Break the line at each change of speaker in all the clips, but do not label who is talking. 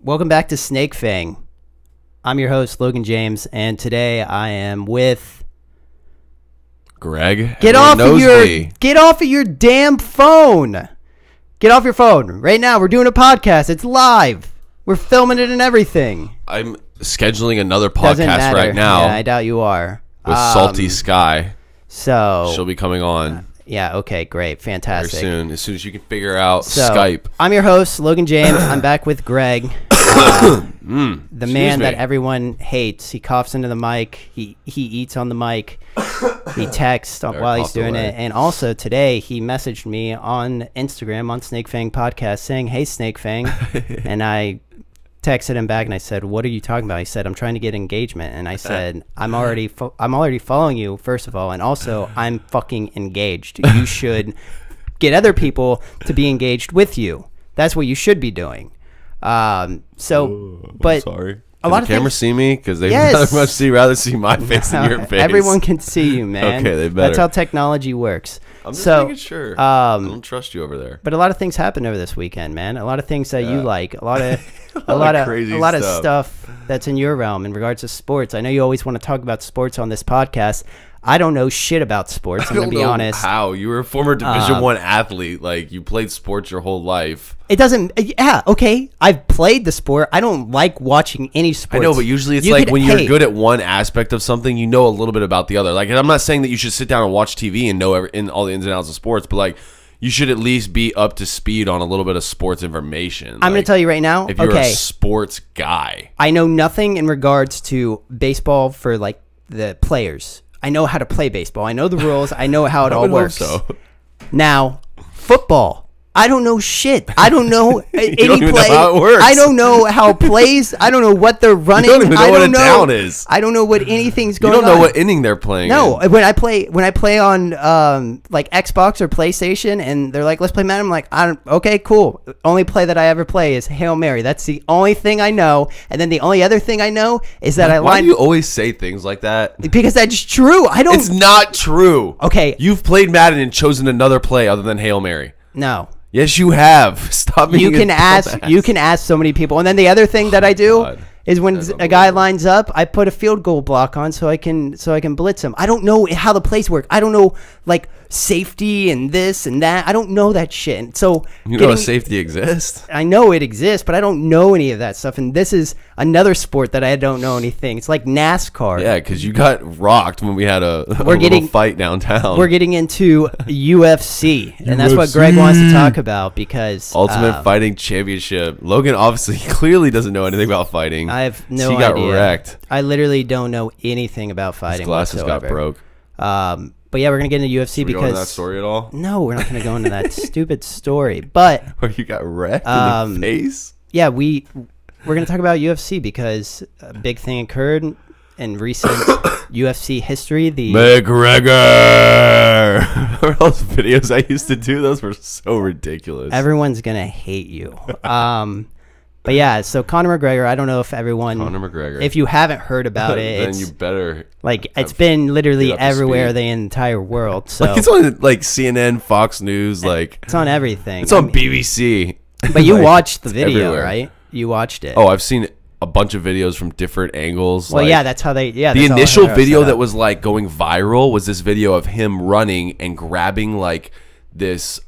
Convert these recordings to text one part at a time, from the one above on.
Welcome back to SnakeFang. I'm your host, Logan James, and today I am with
Greg.
Get off of your damn phone. Get off your phone. Right now, we're doing a podcast. It's live. We're filming it and everything.
I'm scheduling another
Doesn't
podcast
matter.
right now
Yeah, I doubt you are.
with Salty Sky.
So
She'll be coming on
yeah, okay, great.
very
Fantastic.
soon. As soon as you can figure out
So,
Skype.
I'm your host, Logan James. I'm back with Greg. The man
me.
that everyone hates. He coughs into the mic. He eats on the mic. He texts while he's
coughed
doing
away.
it. And also today he messaged me on Instagram on SnakeFang podcast saying, "Hey SnakeFang," and I texted him back and I said, "What are you talking about?" He said, "I'm trying to get engagement." And I said, "I'm already following you, first of all, and also I'm fucking engaged. You should get other people to be engaged with you. That's what you should be doing."
I'm sorry.
A lot
Can
of
the camera
things-
see me? Because they
Yes.
rather see my face than your face.
Everyone can see you, man.
Okay, they better.
That's how technology works.
I'm just
so,
making sure. I don't trust you over there.
but a lot of things happened over this weekend, man. A lot of things that you like. A lot of
crazy
a lot of
stuff.
stuff that's in your realm in regards to sports. I know you always want to talk about sports on this podcast. I don't know shit about sports. I'm
I
gonna
don't
be
know
honest.
how. You were a former Division I athlete. Like, you played sports your whole life.
It doesn't. Yeah, okay. I've played the sport. I don't like watching any sports.
I know, but usually it's
You
like
could-
when you're
hey,
good at one aspect of something, you know a little bit about the other. Like, and I'm not saying that you should sit down and watch TV and know in all the ins and outs of sports, but like, you should at least be up to speed on a little bit of sports information.
I'm going to tell you right now.
if you're
Okay.
a sports guy.
I know nothing in regards to baseball for like the players. I know how to play baseball. I know the rules. I know how it all
would hope
works.
so.
Now, football. I don't know shit. I don't know any
don't even know
play.
how it works.
I don't know how plays. I don't know what they're running.
You don't even know
I
what
don't
a down is.
I don't know what anything's
You
going on.
don't know what inning they're playing.
No,
in.
when I play on like Xbox or PlayStation, and they're like, "Let's play Madden." I'm like, okay, cool. Only play that I ever play is Hail Mary. That's the only thing I know. And then the only other thing I know is that
Why do you always say things like that?
because that's true. I don't.
It's not true.
Okay.
You've played Madden and chosen another play other than Hail Mary.
No.
Yes, you have. Stop being
You can ask. You can ask so many people. And then the other thing that I do
God.
is when
That's
a guy lines up, I put a field goal block on so I can blitz him. I don't know how the plays work. I don't know like safety and this and that. I don't know that shit. And so
You know safety exists.
I know it exists, but I don't know any of that stuff. And this is another sport that I don't know anything. It's like NASCAR.
Yeah, because you got rocked when we had a little fight downtown.
We're getting into UFC, and that's what Greg wants to talk about because
Ultimate Fighting Championship. Logan obviously clearly doesn't know anything about fighting.
I have no
He
idea.
got wrecked.
I literally don't know anything about fighting.
His glasses
whatsoever.
got broke.
But yeah, we're gonna get into UFC
We
because
go into that story at all?
no, we're not gonna go into that stupid story. But
Where you got wrecked in the face?
yeah, we're gonna talk about UFC because a big thing occurred in recent UFC history. The
McGregor. Remember those videos I used to do? Those were so ridiculous.
everyone's gonna hate you. But yeah, so Conor McGregor. I don't know if everyone,
Conor McGregor.
if you haven't heard about it,
then
it's
you better.
like it's been literally
get up to
everywhere
speed.
the entire world. So
Like, it's on like CNN, Fox News, like
it's on everything.
it's on BBC.
But you
Like,
watched the
it's
video,
everywhere.
right? You watched it.
Oh, I've seen a bunch of videos from different angles.
well,
like,
yeah, that's how they. Yeah,
the
that's how
initial
they're
video
set
that
up.
was like going viral was this video of him running and grabbing like this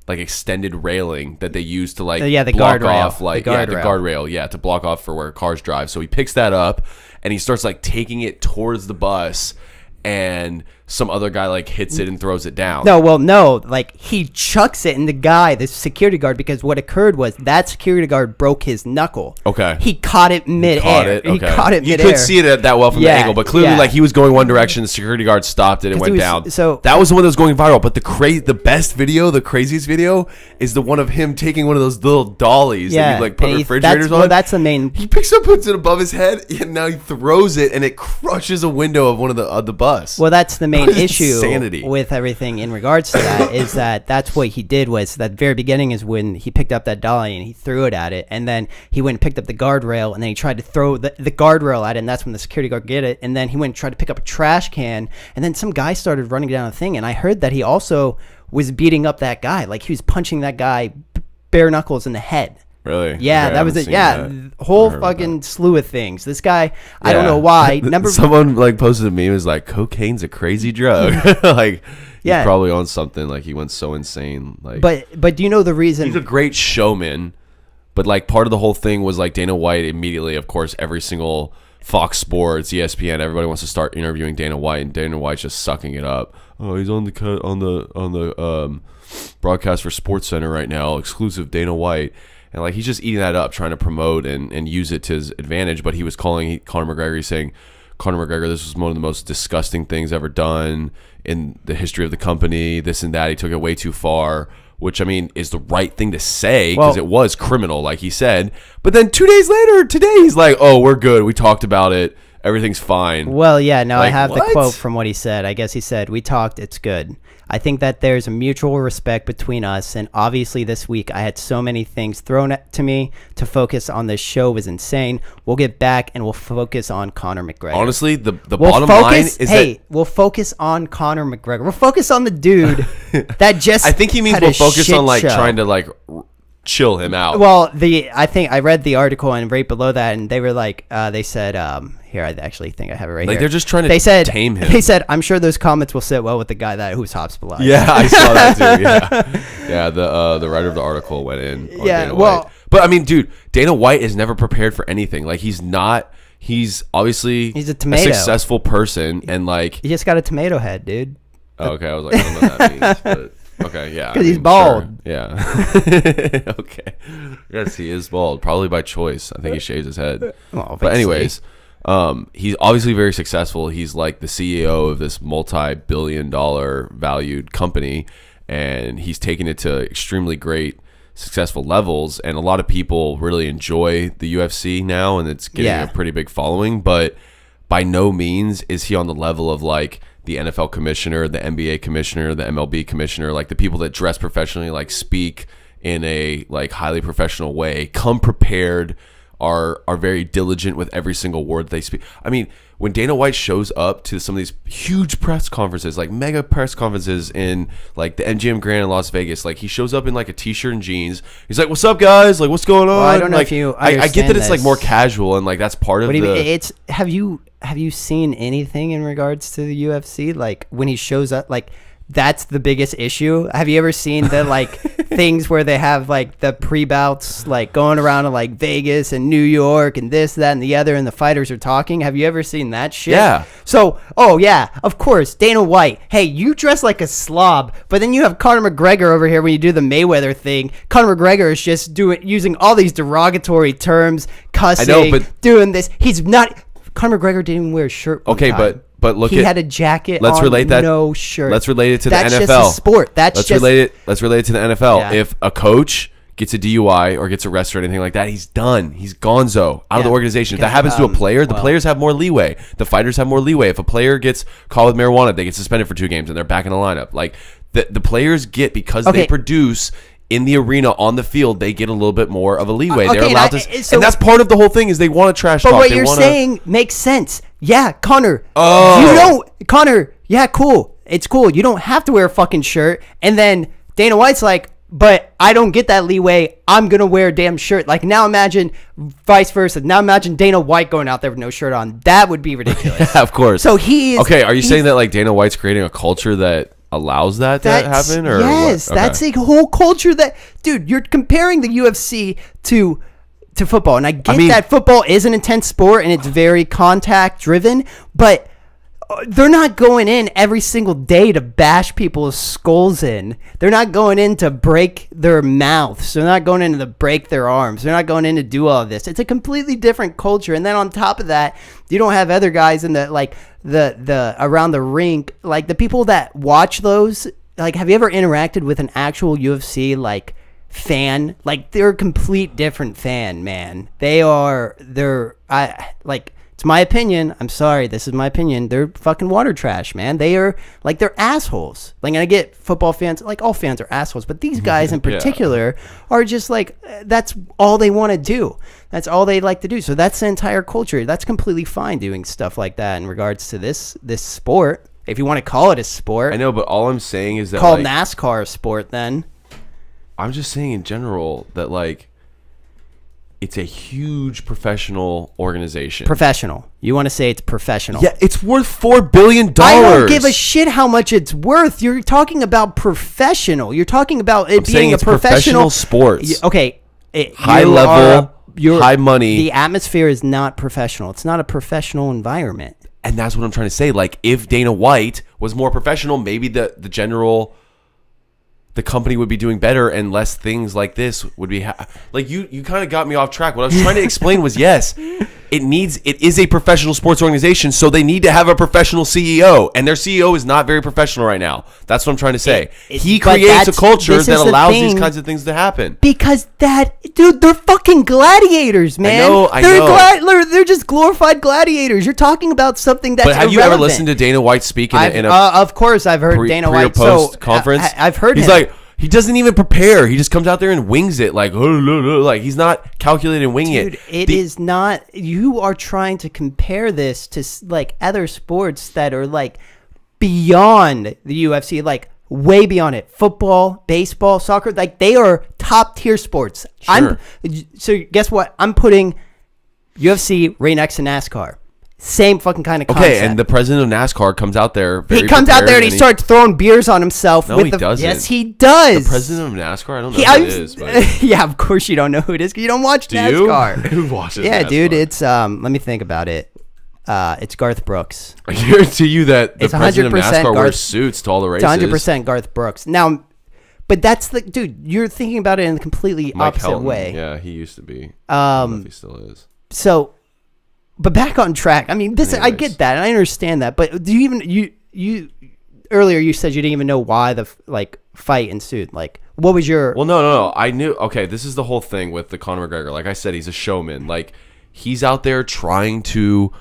like extended railing that they use to like
Yeah, the
block
guardrail.
off like
The
the
guardrail.
guardrail to block off for where cars drive. So he picks that up and he starts like taking it towards the bus, and some other guy like hits it and throws it down.
No, like he chucks it, and the security guard, because what occurred was that security guard broke his knuckle.
Okay.
He caught it midair.
Caught it. Okay.
He caught it
You
midair.
could see it that well from
Yeah,
the angle, but clearly,
yeah.
like he was going one direction. The security guard stopped it and
'Cause
went
he was-
down.
so-
that was the one that was going viral. But the best video, the craziest video, is the one of him taking one of those little dollies that you like put
and
refrigerators on.
Well, that's the main.
He picks up, puts it above his head, and now he throws it, and it crushes a window of one of the bus.
Well, that's the main
What is
issue
insanity?
with everything in regards to that is that's what he did was that very beginning is when he picked up that dolly and he threw it at it, and then he went and picked up the guardrail, and then he tried to throw the guardrail at it, and that's when the security guard get it, and then he went and tried to pick up a trash can, and then some guy started running down the thing, and I heard that he also was beating up that guy, like he was punching that guy bare knuckles in the head.
Really?
Yeah,
Okay,
that was it. Yeah, whole fucking slew of things. This guy, I don't know why.
Someone like posted a meme, was like, cocaine's a crazy drug. Like, he's probably on something. Like, he went so insane. Like,
but do you know the reason?
He's a great showman, but like part of the whole thing was like Dana White immediately, of course, every single Fox Sports, ESPN, everybody wants to start interviewing Dana White, and Dana White's just sucking it up. Oh, he's on the broadcast for SportsCenter right now, exclusive Dana White. And like, he's just eating that up, trying to promote and use it to his advantage. But he was calling Conor McGregor, he's saying, Conor McGregor, this was one of the most disgusting things ever done in the history of the company, this and that. He took it way too far, which, I mean, is the right thing to say because it was criminal, like he said. But then 2 days later, today, he's like, oh, we're good. We talked about it. Everything's fine.
Well, yeah, no, like, I have the quote from what he said. I guess he said, we talked, it's good. I think that there's a mutual respect between us, and obviously this week I had so many things thrown at to me to focus on. This show was insane. We'll get back and we'll focus on Conor McGregor.
Honestly, the bottom line is that...
we'll focus on Conor McGregor. We'll focus on the dude that just
I think he means we'll focus on, like, trying to, like... chill him out.
Well, I think I read the article and right below that, and they were like, they said, here, I actually think I have it right here.
They're just trying to tame him.
They said, I'm sure those comments will sit well with the guy who's hospitalized.
Yeah, I saw that too. Yeah, the writer of the article went in. On Dana White. But I mean, dude, Dana White is never prepared for anything. Like, he's obviously
a tomato,
successful person, and like
he just got a tomato head, dude.
Oh, okay, I was like, I don't know what that means, but. Okay, yeah.
Because he's bald.
Sure. Yeah. Okay. Yes, he is bald. Probably by choice. I think he shaves his head. But anyways, he's obviously very successful. He's like the CEO of this multi-billion-dollar valued company, and he's taken it to extremely great, successful levels. And a lot of people really enjoy the UFC now, and it's getting a pretty big following. But by no means is he on the level of like the NFL commissioner, the NBA commissioner, the MLB commissioner, like the people that dress professionally, like speak in a like highly professional way, come prepared, are very diligent with every single word they speak. I mean, when Dana White shows up to some of these huge press conferences, like mega press conferences in like the MGM Grand in Las Vegas, like he shows up in like a t-shirt and jeans. He's like, "What's up, guys? Like, what's going on?"
Well, I don't know
like,
if you
I get that it's like more casual and like that's part of
the. Have you seen anything in regards to the UFC? Like when he shows up, like that's the biggest issue. Have you ever seen the like things where they have like the pre-bouts like going around to like Vegas and New York and this, that, and the other, and the fighters are talking? Have you ever seen that shit?
Yeah.
So, oh yeah, of course, Dana White. Hey, you dress like a slob, but then you have Conor McGregor over here when you do the Mayweather thing. Conor McGregor is just using all these derogatory terms, cussing,
I know, but
doing this. He's not. Conor McGregor didn't even wear a shirt.
Okay, but look,
he had a jacket.
Let's relate that.
No shirt.
Let's relate it to the NFL.
That's just a sport. Let's
relate it to the NFL.
Yeah.
If a coach gets a DUI or gets arrested or anything like that, he's done. He's gonzo out of the organization. If that happens to a player, the players have more leeway. The fighters have more leeway. If a player gets caught with marijuana, they get suspended for 2 games and they're back in the lineup. Like the players get, because they produce in the arena, on the field, they get a little bit more of a leeway. They're allowed to, and that's part of the whole thing is they want to trash talk.
But what you're saying makes sense. Yeah, Conor. Conor. Yeah, cool. It's cool. You don't have to wear a fucking shirt. And then Dana White's like, but I don't get that leeway. I'm gonna wear a damn shirt. Like now, imagine vice versa. Now imagine Dana White going out there with no shirt on. That would be ridiculous.
Yeah, of course.
So he is.
Okay, are you saying that like Dana White's creating a culture that allows that to happen? Or
yes, okay. That's a whole culture that, dude, you're comparing the UFC to football, and I get that football is an intense sport and it's very contact driven, but they're not going in every single day to bash people's skulls in. They're not going in to break their mouths. They're not going in to break their arms. They're not going in to do all of this. It's a completely different culture. And then on top of that, you don't have other guys in the like the around the rink, like the people that watch those. Like, have you ever interacted with an actual UFC like fan? Like, they're a complete different fan, man. It's my opinion. I'm sorry. This is my opinion. They're fucking water trash, man. They're assholes. Like, and I get football fans, like all fans are assholes, but these guys in particular are just like, that's all they want to do. That's all they like to do. So that's the entire culture. That's completely fine doing stuff like that in regards to this sport. If you want to call it a sport.
I know, but all I'm saying is that
call NASCAR a sport then.
I'm just saying in general that like, it's a huge professional organization.
Professional. You want to say it's professional?
Yeah, it's worth $4 billion.
I don't give a shit how much it's worth. You're talking about professional. You're talking about it being a professional
sports.
Okay.
High level, high money.
The atmosphere is not professional. It's not a professional environment.
And that's what I'm trying to say. Like, if Dana White was more professional, maybe the company would be doing better, and less things like this would be like you kind of got me off track. What I was trying to explain was, yes, it is a professional sports organization, so they need to have a professional CEO, and their CEO is not very professional right now. That's what I'm trying to say. He creates a culture that allows these kinds of things to happen.
Because dude, they're fucking gladiators, man.
I know.
They're just glorified gladiators. You're talking about something that's
But have you ever listened to Dana White speak in a
of course, I've heard Dana White
post conference.
I've heard
He's like, he doesn't even prepare. He just comes out there and wings it like he's not calculating winging it.
Dude, it is not. You are trying to compare this to like other sports that are like beyond the UFC, like way beyond it. Football, baseball, soccer, like they are top tier sports.
Sure.
So guess what? I'm putting UFC right next to NASCAR. Same fucking kind of concept.
Okay, and the president of NASCAR comes out there.
He comes out there and he starts throwing beers on himself.
No, he doesn't.
Yes, he does.
The president of NASCAR? I don't know who it is. But
yeah, of course you don't know who it is because you don't watch NASCAR.
Who watches
Yeah,
NASCAR?
dude, it's let me think about it. It's Garth Brooks.
I guarantee you that the
It's
president of
100%
NASCAR wears suits to all the races.
It's 100% Garth Brooks. Now, but that's the dude. You're thinking about it in a completely
Mike
opposite
Helton.
way.
Yeah, he used to be. I don't know if he still is.
So, but back on track. I mean,
Anyways.
I get that. I understand that. But do you even you earlier you said you didn't even know why the fight ensued. Like, what was your?
Well, no. I knew. Okay, this is the whole thing with the Conor McGregor. Like I said, he's a showman. Like, he's out there trying to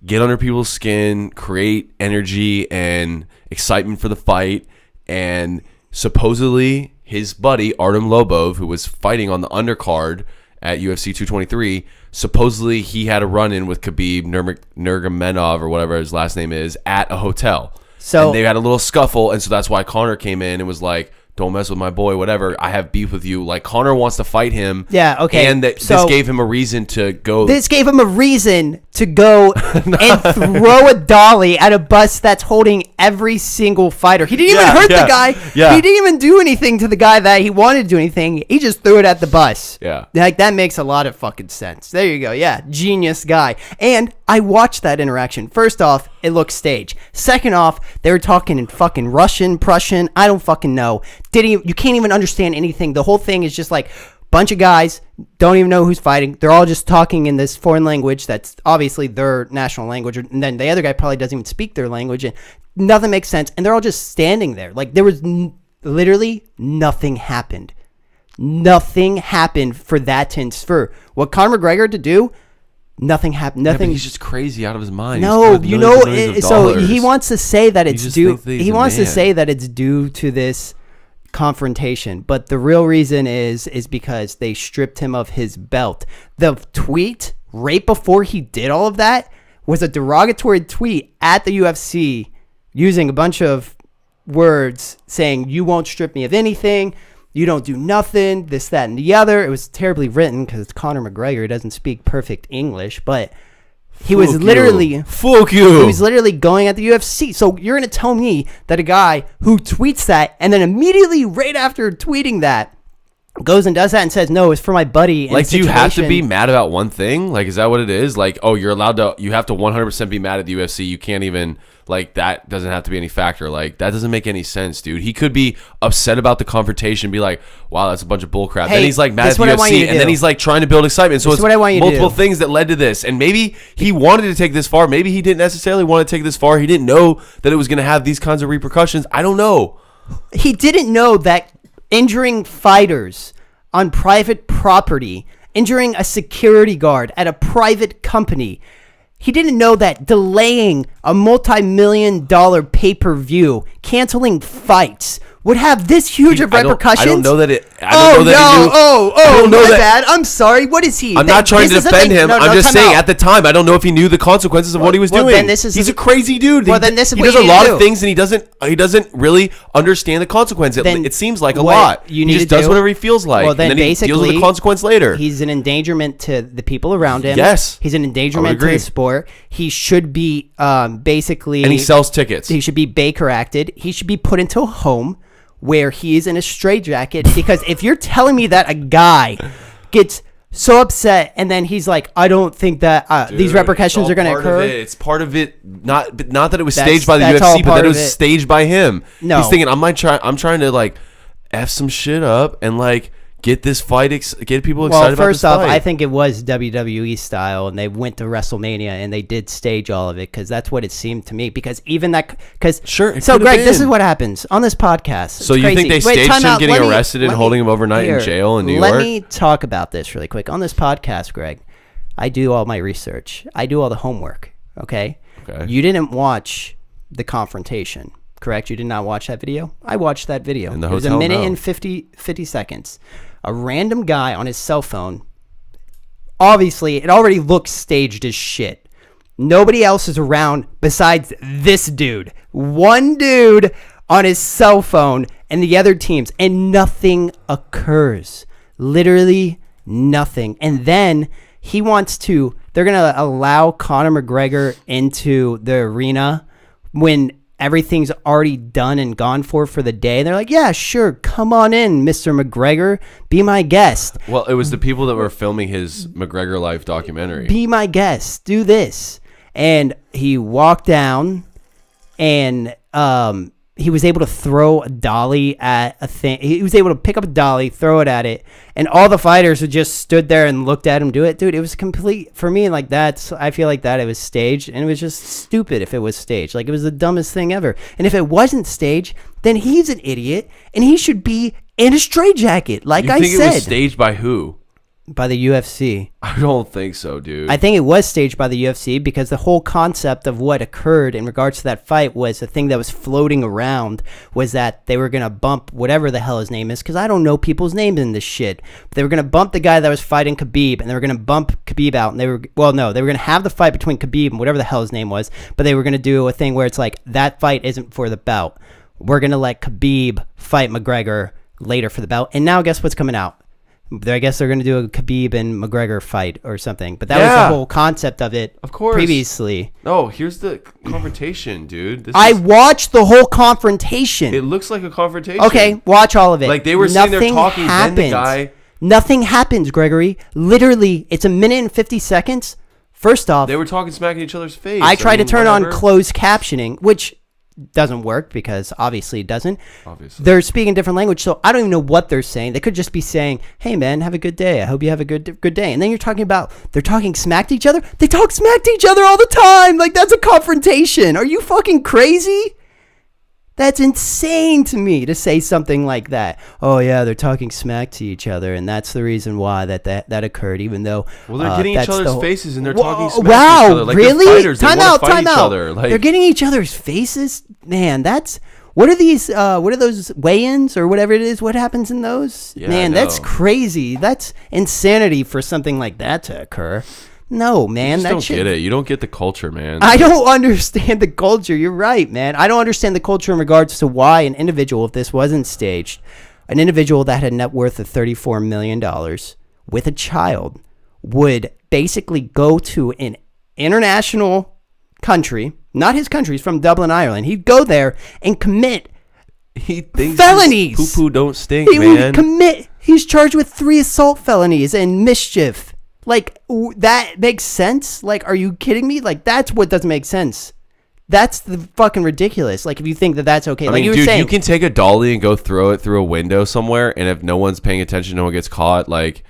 get under people's skin, create energy and excitement for the fight, and supposedly his buddy Artem Lobov, who was fighting on the undercard at UFC 223, supposedly he had a run-in with Khabib Nurmagomedov or whatever his last name is at a hotel.
So
and they had a little scuffle, and so that's why Conor came in and was like, don't mess with my boy, whatever. I have beef with you. Like, Conor wants to fight him.
Yeah, okay.
And this gave him a reason to go.
This gave him a reason to go and throw a dolly at a bus that's holding every single fighter. He didn't even hurt the guy.
Yeah.
He didn't even do anything to the guy that he wanted to do anything. He just threw it at the bus.
Yeah.
Like, that makes a lot of fucking sense. There you go. Yeah. Genius guy. And I watched that interaction. First off, it looked staged. Second off, they were talking in fucking Russian, Prussian. I don't fucking know. You can't even understand anything. The whole thing is just like bunch of guys don't even know who's fighting. They're all just talking in this foreign language that's obviously their national language, and then the other guy probably doesn't even speak their language, and nothing makes sense. And they're all just standing there like there was literally nothing happened. Nothing happened for that to infer. What Conor McGregor to do? Nothing happened. Nothing.
Yeah, he's just crazy out of his mind.
No, you know. So he wants to say that it's due. He wants to say that it's due to this confrontation, but the real reason is because they stripped him of his belt. The tweet right before he did all of that was a derogatory tweet at the UFC using a bunch of words saying, you won't strip me of anything, you don't do nothing, this, that, and the other. It was terribly written because it's Conor McGregor. He doesn't speak perfect English, but he was literally
fuck you.
He was literally going at the UFC. So you're gonna tell me that a guy who tweets that and then immediately right after tweeting that goes and does that and says, no, it's for my buddy.
Like, do you have to be mad about one thing? Like, is that what it is? Like, oh, you have to 100% be mad at the UFC. You can't even, like, that doesn't have to be any factor. Like, that doesn't make any sense, dude. He could be upset about the confrontation, be like, wow, that's a bunch of bullcrap. Then he's like mad at the UFC, and then he's like trying to build excitement. So it's multiple things that led to this. And maybe he wanted to take this far. Maybe he didn't necessarily want to take this far. He didn't know that it was going to have these kinds of repercussions. I don't know.
He didn't know that injuring fighters on private property, injuring a security guard at a private company, he didn't know that delaying a multi-million-dollar pay-per-view, canceling fights, would have this huge of repercussions.
I don't know that it.
Bad. I'm sorry. What is he?
I'm not trying to defend him. I'm just saying at the time, I don't know if he knew the consequences of what he was doing.
Then
he's a crazy dude.
Well, then this is
he does a lot of things, and he doesn't really understand the consequence. It seems like a lot. He just does whatever he feels like. Well, then he deals with the consequence later.
He's an endangerment to the people around him.
Yes,
he's an endangerment to the sport. He should be basically,
and he sells tickets.
He should be Baker acted. He should be put into a home where he is in a straitjacket, because if you're telling me that a guy gets so upset and then he's like, I don't think that these repercussions are going to occur.
It's part of it. Not that it was staged by the UFC, but that it was staged by him.
No.
He's thinking, I'm trying to like F some shit up and like get this fight, get people excited about this fight. Well, first off,
I think it was WWE style, and they went to WrestleMania and they did stage all of it, because that's what it seemed to me. Because even that,
sure.
So, Greg, this is what happens on this podcast.
So you think they staged him getting arrested and holding him overnight in jail in New York?
Let me talk about this really quick. On this podcast, Greg, I do all my research. I do all the homework, okay? You didn't watch the confrontation, correct? You did not watch that video? I watched that video.
In the hotel?
It was a minute and 50 seconds. A random guy on his cell phone. Obviously, it already looks staged as shit. Nobody else is around besides this dude. One dude on his cell phone and the other teams, and nothing occurs. Literally nothing. And then they're going to allow Conor McGregor into the arena when everything's already done and gone for the day. They're like, yeah, sure, come on in, Mr. McGregor, be my guest.
Well, it was the people that were filming his McGregor Life documentary.
Be my guest, do this. And he walked down, and he was able to throw a dolly at a thing. He was able to pick up a dolly, throw it at it, and all the fighters who just stood there and looked at him do it. Dude, it was complete, for me, like I feel like that it was staged, and it was just stupid if it was staged. Like, it was the dumbest thing ever. And if it wasn't staged, then he's an idiot, and he should be in a straitjacket, like I said.
You think it was staged by who?
By the UFC.
I don't think so, dude.
I think it was staged by the UFC, because the whole concept of what occurred in regards to that fight was the thing that was floating around was that they were going to bump whatever the hell his name is, because I don't know people's names in this shit. But they were going to bump the guy that was fighting Khabib, and they were going to bump Khabib out, and they were going to have the fight between Khabib and whatever the hell his name was, but they were going to do a thing where it's like, that fight isn't for the bout. We're going to let Khabib fight McGregor later for the bout. And now guess what's coming out? I guess they're going to do a Khabib and McGregor fight or something. But that was the whole concept of it,
of course,
previously.
No, here's the confrontation, dude.
I watched the whole confrontation.
It looks like a confrontation.
Okay, watch all of it.
Like, they were sitting there talking, then the guy...
Nothing happens, Gregory. Literally, it's a minute and 50 seconds. First off...
They were talking smack in each other's face.
I tried to turn on closed captioning, which... doesn't work, because obviously it doesn't.
Obviously.
They're speaking different language, so I don't even know what they're saying. They could just be saying, hey man, have a good day. I hope you have a good day. And then they're talking smack to each other. They talk smack to each other all the time. Like, that's a confrontation. Are you fucking crazy? That's insane to me to say something like that. Oh yeah, they're talking smack to each other, and that's the reason why that occurred. Even though,
well, they're getting each other's faces and they're talking smack
to
each other. Like,
really?
Fighters,
time out.
Like,
they're getting each other's faces. Man, that's what are these? What are those weigh-ins or whatever it is? What happens in those?
Yeah,
man, that's crazy. That's insanity for something like that to occur. No, man.
You just don't get it. You don't get the culture, man.
I don't understand the culture. You're right, man. I don't understand the culture in regards to why an individual, if this wasn't staged, an individual that had a net worth of $34 million with a child would basically go to an international country, not his country, he's from Dublin, Ireland. He'd go there and commit felonies.
Poo-poo don't stink, man.
He's charged with 3 assault felonies and mischief. Like, that makes sense? Like, are you kidding me? Like, that's what doesn't make sense. That's the fucking ridiculous. Like, if you think that that's okay.
I mean,
you were
dude,
saying,
you can take a dolly and go throw it through a window somewhere, and if no one's paying attention, no one gets caught, like,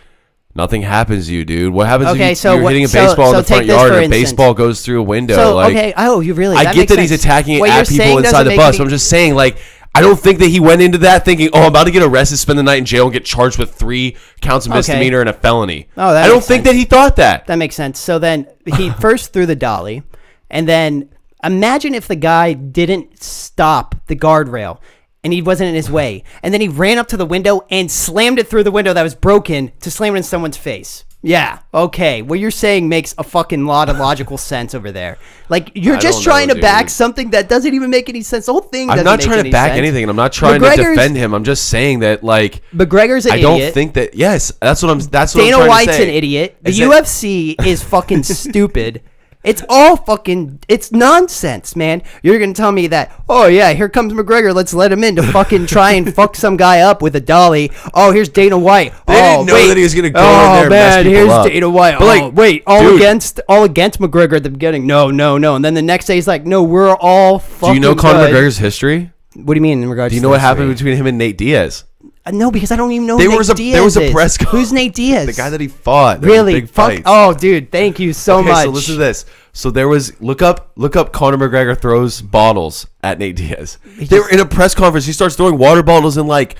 nothing happens to you, dude. What happens if you're hitting a baseball in the front yard and a baseball goes through a window?
So, like, okay, you really...
I get that he's attacking it at people inside the bus. I'm just saying, like... I don't think that he went into that thinking, I'm about to get arrested, spend the night in jail, and get charged with 3 counts of misdemeanor and a felony. I don't think that he thought that.
That makes sense. So then he first threw the dolly, and then imagine if the guy didn't stop the guardrail. and he wasn't in his way. And then he ran up to the window and slammed it through the window that was broken to slam it in someone's face. Yeah, okay. What you're saying makes a fucking lot of logical sense over there. Like, you're just trying to back something that doesn't even make any sense. The whole thing doesn't make any sense. I'm not trying to back
anything, and I'm not trying to defend him. I'm just saying that, like...
McGregor's an idiot.
I don't think that... Yes, that's what I'm trying to say.
Dana White's an idiot. The UFC is fucking stupid. It's all fucking... It's nonsense, man. You're going to tell me that, oh, yeah, here comes McGregor. Let's let him in to fucking try and fuck some guy up with a dolly. Oh, here's Dana White.
They didn't know that he was going to go in there and mess people up.
Here's Dana White. But like, wait, all against McGregor at the beginning. No. And then the next day he's like, no, we're all fucking
Do you know Conor McGregor's history?
What do you mean in regards to
Do you know what happened between him and Nate Diaz?
No, because I don't even know who Nate Diaz is.
There was a press conference.
Who's Nate Diaz?
The guy that he fought.
Really? Fuck. Oh, dude, thank you so much.
So listen to this. So there was look up Conor McGregor throws bottles at Nate Diaz. They were in a press conference. He starts throwing water bottles and like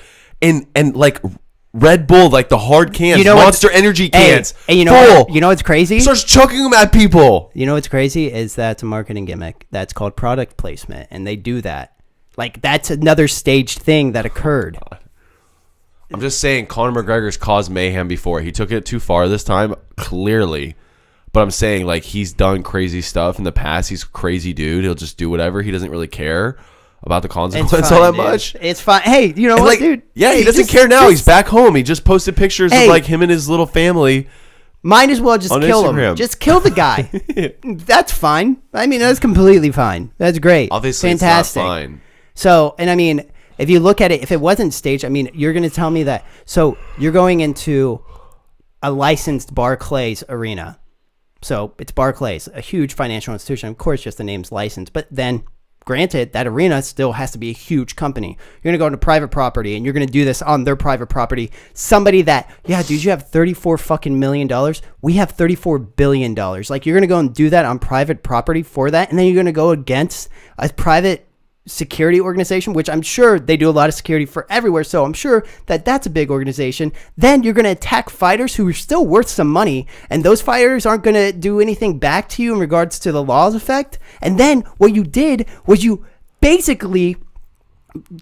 Red Bull, like the hard cans, Monster Energy cans.
Hey, you know what's crazy?
He starts chucking them at people.
You know what's crazy is that's a marketing gimmick. That's called product placement, and they do that. Like, that's another staged thing that occurred.
I'm just saying Conor McGregor's caused mayhem before. He took it too far this time, clearly. But I'm saying, like, he's done crazy stuff in the past. He's a crazy dude. He'll just do whatever. He doesn't really care about the consequence all that much.
It's fine. Hey, you know what, dude?
Yeah, he doesn't care now. He's back home. He just posted pictures of, like, him and his little family.
Might as well just kill him. Just kill the guy. That's fine. I mean, that's completely fine. That's great.
Obviously,
fantastic.
It's not fine.
So, and I mean... If you look at it, if it wasn't staged, I mean, you're going to tell me that. So you're going into a licensed Barclays arena. So it's Barclays, a huge financial institution. Of course, just the name's licensed. But then, granted, that arena still has to be a huge company. You're going to go into private property, and you're going to do this on their private property. Somebody that, yeah, dude, you have $34 fucking million. We have $34 billion. Like, you're going to go and do that on private property for that, and then you're going to go against a private security organization, which I'm sure they do a lot of security for everywhere, so I'm sure that that's a big organization. Then you're going to attack fighters who are still worth some money, and those fighters aren't going to do anything back to you in regards to the law's effect. And then what you did was you basically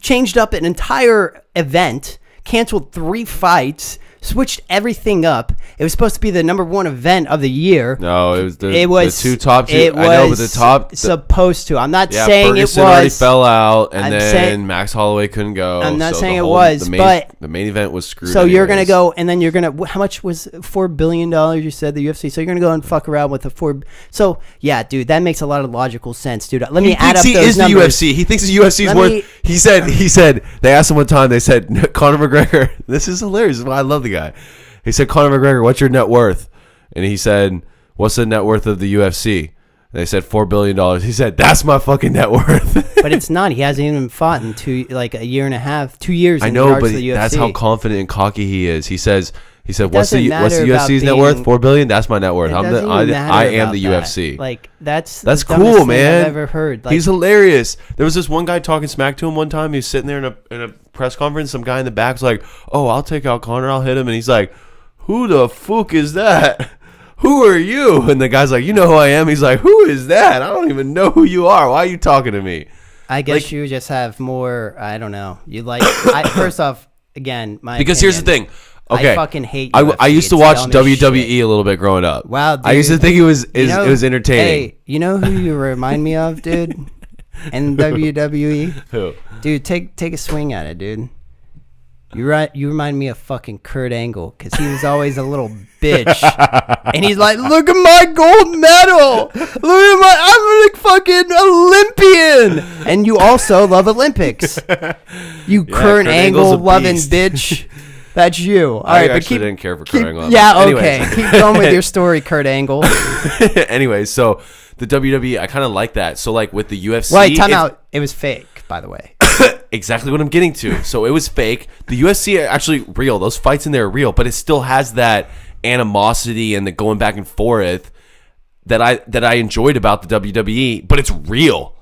changed up an entire event, canceled 3 fights, switched everything up. It was supposed to be the #1 event of the year.
No, it was the two top two. I know, but the top
supposed to. I'm not saying
Ferguson
it was.
Already fell out, and then Max Holloway couldn't go.
I'm not saying it was,
but the main event was screwed.
So you're gonna go, and then you're gonna. How much was $4 billion? You said the UFC. So you're gonna go and fuck around with the 4. So yeah, dude, that makes a lot of logical sense, dude. Let me add up those numbers.
The UFC. He thinks the UFC is worth. He said. They asked him one time. They said Conor McGregor. This is hilarious. This is why I love the guy. He said, Conor McGregor, what's your net worth? And he said, what's the net worth of the UFC? And they said $4 billion. He said, that's my fucking net worth.
But it's not. He hasn't even fought in a year and a half, 2 years.
I know, but that's how confident and cocky he is. He said, what's the UFC's net worth? $4 billion. That's my net worth. I am the UFC.
Like that's
cool, man.
I've ever heard. Like,
he's hilarious. There was this one guy talking smack to him one time. He was sitting there in a press conference. Some guy in the back was like, "Oh, I'll take out Conor. I'll hit him." And he's like, "Who the fuck is that? Who are you?" And the guy's like, "You know who I am." He's like, "Who is that? I don't even know who you are. Why are you talking to me?"
I guess you just have more. I don't know. You like. First off, again,
because here's the thing. Okay,
I fucking hate UFC.
I used to watch WWE a little bit growing up.
Wow, dude.
I used to think it was entertaining.
Hey, you know who you remind me of, dude? In WWE?
Who?
Dude, take a swing at it, dude. You remind me of fucking Kurt Angle, because he was always a little bitch. And he's like, look at my gold medal. I'm like fucking Olympian. And you also love Olympics. You Kurt Angle loving bitch. That's you. All right,
but didn't care for Kurt Angle.
Yeah, okay. Keep going with your story, Kurt Angle.
Anyway, so the WWE, I kind of like that. So like with the UFC,
wait, time out. It was fake, by the way.
Exactly what I'm getting to. So it was fake. The UFC are actually real. Those fights in there are real, but it still has that animosity and the going back and forth that I enjoyed about the WWE. But it's real,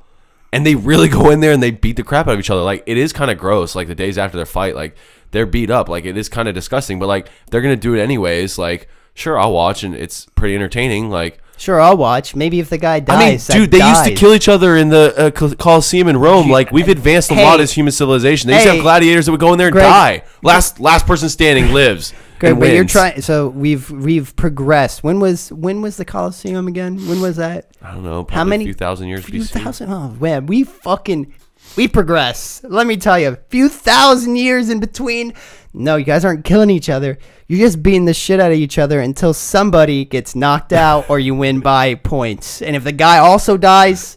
and they really go in there and they beat the crap out of each other. Like, it is kind of gross. Like the days after their fight, like they're beat up. Like, it is kind of disgusting. But like, they're gonna do it anyways. Like, sure, I'll watch, and it's pretty entertaining. Like,
Sure, I'll watch. Maybe if the guy dies.
Dude, they used to kill each other in the Colosseum in Rome. Like, we've advanced a lot as human civilization. They used to have gladiators that would go in there and die. Last person standing lives.
Greg, but you're trying. So we've progressed. When was the Colosseum again? When was that?
I don't know. Probably a few thousand years BC.
Oh man, we progress. Let me tell you, a few thousand years in between. No, you guys aren't killing each other. You're just beating the shit out of each other until somebody gets knocked out or you win by points. And if the guy also dies,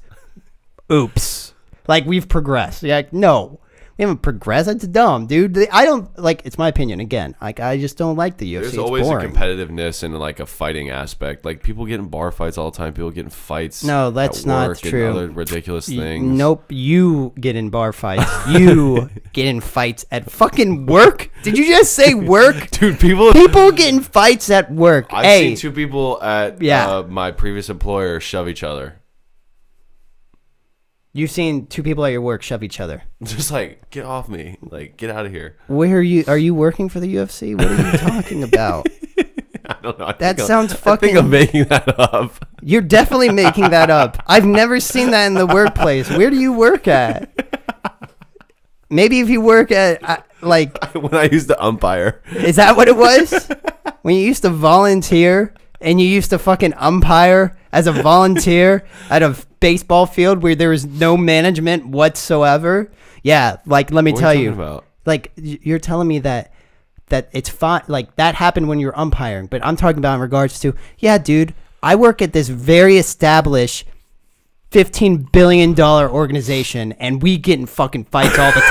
oops. Like, we've progressed. Like, no. We haven't progressed. That's dumb, dude. I don't like. It's my opinion. Again, like, I just don't like the UFC.
There's always a competitiveness and like a fighting aspect. Like, people get in bar fights all the time. People get in fights.
No, that's not true.
And other ridiculous things.
Nope. You get in bar fights. You get in fights at fucking work. Did you just say work,
dude? People
get in fights at work.
I've seen two people at my previous employer shove each other.
You've seen two people at your work shove each other.
Just like, get off me. Like, get out of here.
Where are you? Are you working for the UFC? What are you talking about?
I don't know.
That sounds fucking...
I think I'm making that up.
You're definitely making that up. I've never seen that in the workplace. Where do you work at? Maybe if you work at, like...
When I used to umpire.
Is that what it was? When you used to volunteer and you used to fucking umpire as a volunteer at a baseball field where there was no management whatsoever. Yeah, like, let me tell you.
About?
Like, you're telling me that it's fine. Like, that happened when you're umpiring. But I'm talking about in regards to, yeah, dude, I work at this very established $15 billion organization, and we get in fucking fights all the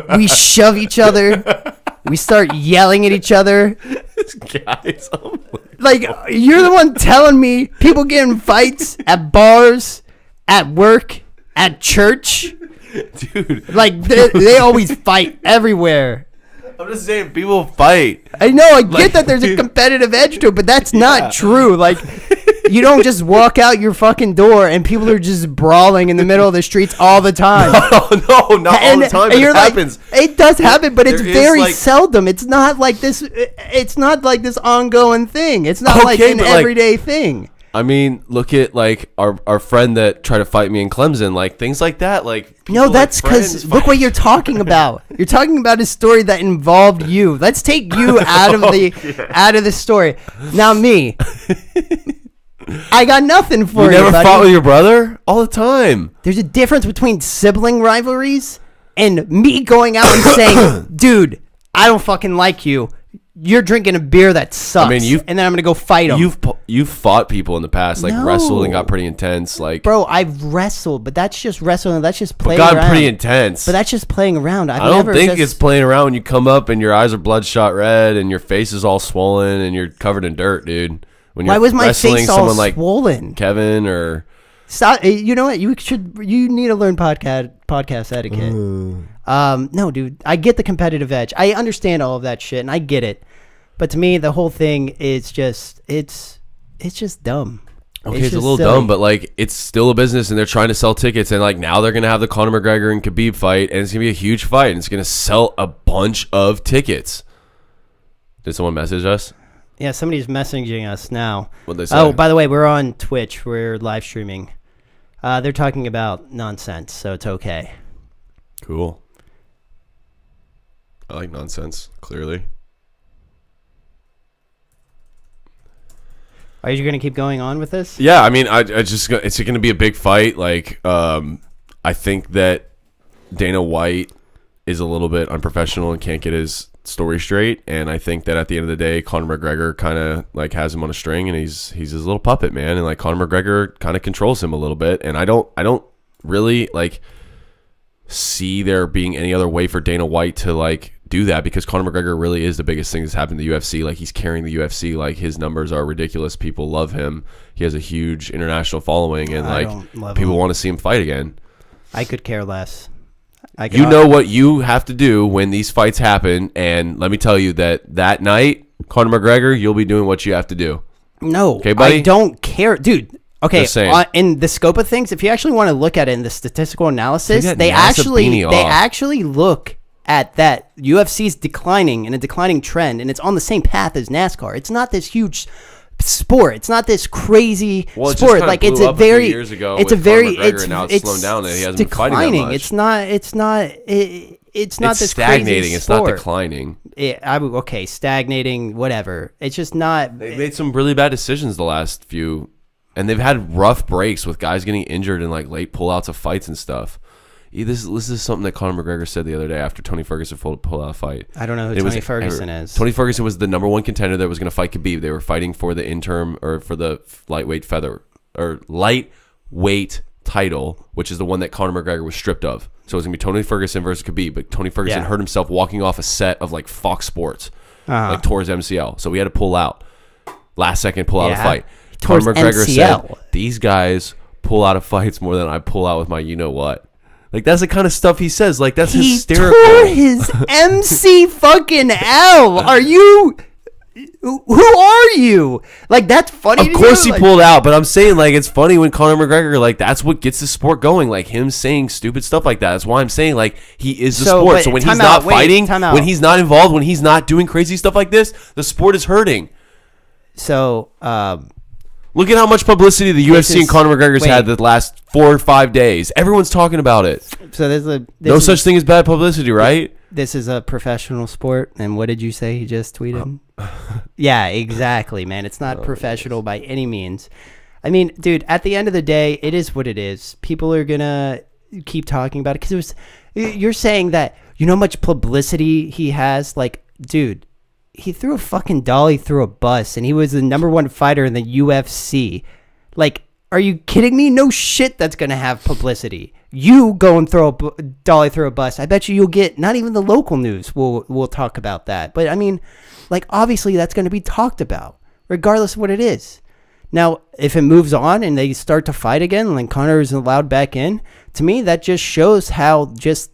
time. We shove each other. We start yelling at each other.
Guys,
like, you're the one telling me people get in fights at bars, at work, at church.
Dude.
Like, they always fight everywhere.
I'm just saying, people fight.
I know, I get that there's a competitive edge to it, but that's not true. Like, you don't just walk out your fucking door and people are just brawling in the middle of the streets all the time.
No, not all the time. It happens.
It does happen, but it's very seldom. It's not like this. It's not like this ongoing thing. It's not like an everyday thing.
I mean, look at like our friend that tried to fight me in Clemson, like things like that. Like,
no, that's because look what you're talking about. You're talking about a story that involved you. Let's take you out of the story. Now me, I got nothing for you.
You never
buddy.
fought with your brother all the time.
There's a difference between sibling rivalries and me going out and saying, "Dude, I don't fucking like you. You're drinking a beer that sucks." I mean, and then I'm gonna go fight them.
You've fought people in the past, like wrestled and got pretty intense. Like,
bro, I've wrestled, but that's just wrestling. That's just playing
around.
Got
pretty intense.
But that's just playing around.
I don't think it's playing around when you come up and your eyes are bloodshot red and your face is all swollen and you're covered in dirt, dude. When
Why was my face all
like
swollen?
Kevin or
stop. You know what? You need to learn podcast etiquette. No, dude, I get the competitive edge. I understand all of that shit, and I get it. But to me, the whole thing is just it's just dumb.
Okay, it's a little silly. Dumb, but like it's still a business, and they're trying to sell tickets, and like now they're gonna have the Conor McGregor and Khabib fight, and it's gonna be a huge fight, and it's gonna sell a bunch of tickets. Did someone message us?
Yeah, somebody's messaging us now.
What'd they say?
Oh, by the way, we're on Twitch. We're live streaming. They're talking about nonsense, so it's okay.
Cool. I like nonsense, clearly.
Are you going to keep going on with this?
Yeah, I mean, it's going to be a big fight. Like, I think that Dana White is a little bit unprofessional and can't get his story straight. And I think that at the end of the day, Conor McGregor kind of like has him on a string, and he's his little puppet, man. And like Conor McGregor kind of controls him a little bit. And I don't really like see there being any other way for Dana White to like do that, because Conor McGregor really is the biggest thing that's happened to the UFC. Like, he's carrying the UFC. Like, his numbers are ridiculous. People love him. He has a huge international following, and like people want to see him fight again. I could care less. You know what you have to do when these fights happen, and let me tell you that night, Conor McGregor, you'll be doing what you have to do. No, okay, buddy? I don't care, dude. Okay, in the scope of things, if you actually want to look at it in the statistical analysis, they actually look at that UFC's declining in a declining trend, and it's on the same path as NASCAR. It's not this huge
sport. It's not this crazy
sport.
Just like it's a very
years ago
it's a very
McGregor, and now it's slowing down, and he hasn't
declining.
Been fighting that much.
It's not this
stagnating.
Crazy
it's
sport.
Not declining.
Stagnating, whatever. It's just not.
They made some really bad decisions the last few, and they've had rough breaks with guys getting injured and like late pullouts of fights and stuff. This is something that Conor McGregor said the other day after Tony Ferguson pulled out a fight.
I don't know who Tony Ferguson is.
Tony Ferguson was the number one contender that was going to fight Khabib. They were fighting for the interim or for the lightweight title, which is the one that Conor McGregor was stripped of. So it was going to be Tony Ferguson versus Khabib, but Tony Ferguson hurt himself walking off a set of like Fox Sports, like tore his MCL. So we had to pull out. Last second pull out a fight. Conor McGregor said, these guys pull out of fights more than I pull out with my you-know-what. Like, that's the kind of stuff he says. Like, that's hysterical.
He tore his MC fucking L. Are you... Who are you? Like, that's funny.
Of course he pulled out, but I'm saying, like, it's funny when Conor McGregor, like, that's what gets the sport going. Like, him saying stupid stuff like that. That's why I'm saying, like, he is the sport. So when he's not fighting, when he's not involved, when he's not doing crazy stuff like this, the sport is hurting.
So,
look at how much publicity the UFC and Conor McGregor's had the last 4 or 5 days. Everyone's talking about it.
So there's
no such thing as bad publicity, right?
This is a professional sport. And what did you say he just tweeted? Yeah, exactly, man. It's not professional by any means. I mean, dude, at the end of the day, it is what it is. People are going to keep talking about it because you're saying that, you know how much publicity he has? Like, dude, he threw a fucking dolly through a bus and he was the number one fighter in the UFC. Like, are you kidding me? No shit that's going to have publicity. You go and throw a dolly through a bus. I bet you'll get, not even the local news will talk about that. But I mean, like, obviously that's going to be talked about regardless of what it is. Now, if it moves on and they start to fight again and then Conor is allowed back in, to me, that just shows how just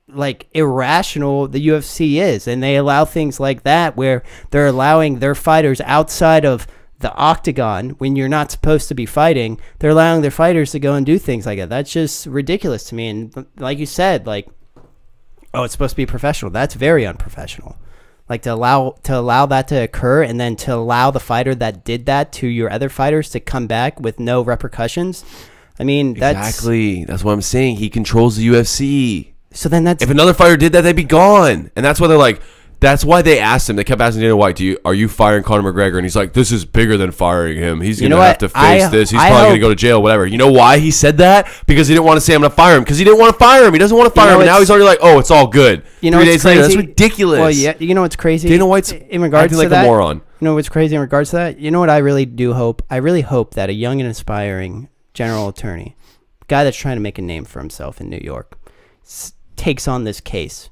like irrational the UFC is, and they allow things like that where they're allowing their fighters outside of the octagon when you're not supposed to be fighting. They're allowing their fighters to go and do things like that. That's just ridiculous to me. And like you said, like, oh, it's supposed to be professional. That's very unprofessional. Like, to allow that to occur and then to allow the fighter that did that to your other fighters to come back with no repercussions. I mean, that's
what I'm saying. He controls the UFC.
So then if
another fighter did that, they'd be gone. And that's why they're like, that's why they asked him. They kept asking Dana White, are you firing Conor McGregor? And he's like, this is bigger than firing him. He's going to have to face this. He's probably going to go to jail, whatever. You know why he said that? Because he didn't want to say I'm going to fire him. Because he didn't want to fire him. He doesn't want to fire him. And now he's already like, oh, it's all good. 3 days later, that's ridiculous.
Well, yeah, you know what's crazy?
Dana White's
in regards
acting
to
like
that,
a moron.
You know what's crazy in regards to that? You know what I really do hope? I really hope that a young and aspiring general attorney, guy that's trying to make a name for himself in New York, takes on this case.